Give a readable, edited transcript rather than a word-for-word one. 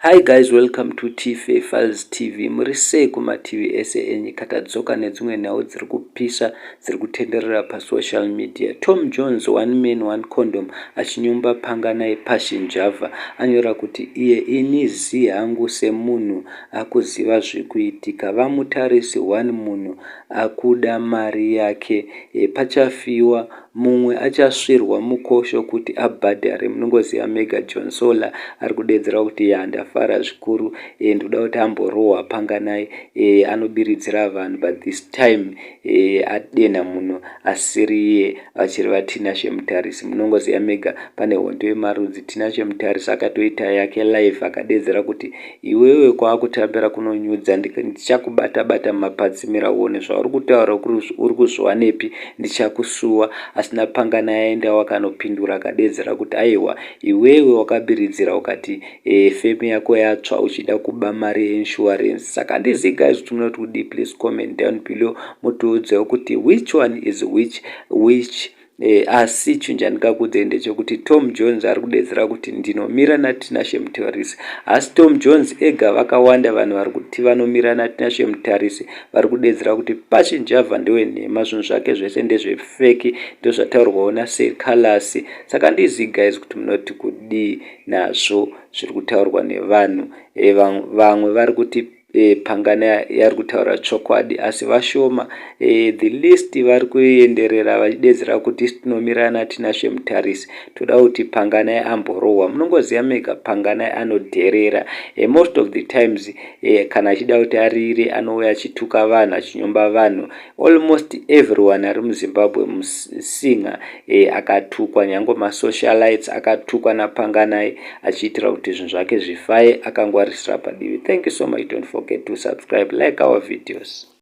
Hi guys, welcome to TFA Files TV. Muri sei kuma TV ese enyika tadzoka nedzimwe nhau dziri kupisa dziri kutenderera pasocial media. Tom Jones, one man one condom, achinyumba panganai pashinjavha, anyora kuti iye inizi hangu semunhu akuziva zvikuitika. Mutarisi, one munhu akuda mari yake pachafiwa mumwe achasvirwa mukosho kuti abhadhare. Munongoziva Mega John Solar ari kudedzera kuti ndafara zvikuru ndoda kuti amborohwa panganai anobiridzira vanhu, but this time adenha munhu asiri iye vachiri vatinashe Mutarisi. Munongoziva Mega pane hondo yemarudzi. Tinashe Mutarisi akatoita yake live akadedzera kuti iwewe kwaakutambira kunonyudza, ndichakubata mumapadzimira uone zvauri kutaura uri kuzviwanepi, ndichakusuwa. Asina pangana aenda wakanopindura akadedzera kuti aiwa, iwewe wakabiridzira ukati feme yako yatsva uchida kuba mari yeinsurance. Saka ndizi guys tunoti kudi, please comment down below mutiudzewo kuti which one is which. Asi chinjandikakudze ndechekuti Tom Jones ari kudedzera kuti ndinomira natinashe Mutarisi. Asi Tom Jones ega vakawanda vanhu vari kuti vanomira natinashe Mutarisi vari kudedzera kuti pachinjavha ndewe nhema, zvinhu zvake zvese ndezvefeki, ndozvataurwawo nasekalasi. Saka ndizi guys kuti munoti kudi nazvo zviri kutaurwa nevanhu. Vamwe vari kuti pangana yari kutaura chokwadi, asi vashoma. The list vari kuenderera vachidedzera kuti tinomira natinashe Mutarisi, toda kuti pangana amborohwa. Munongoziva Mega pangana anodherera most of the times, kana achida kuti arire anouya achituka vanhu, achinyomba vanhu. Almost everyone ari muZimbabwe musinga akatukwa, nyange masocialites akatukwa napanganai achiitira kuti zvinhu zvake zvifaye akangwarisira padivi. Thank you so much. Don't forget to subscribe, like our videos.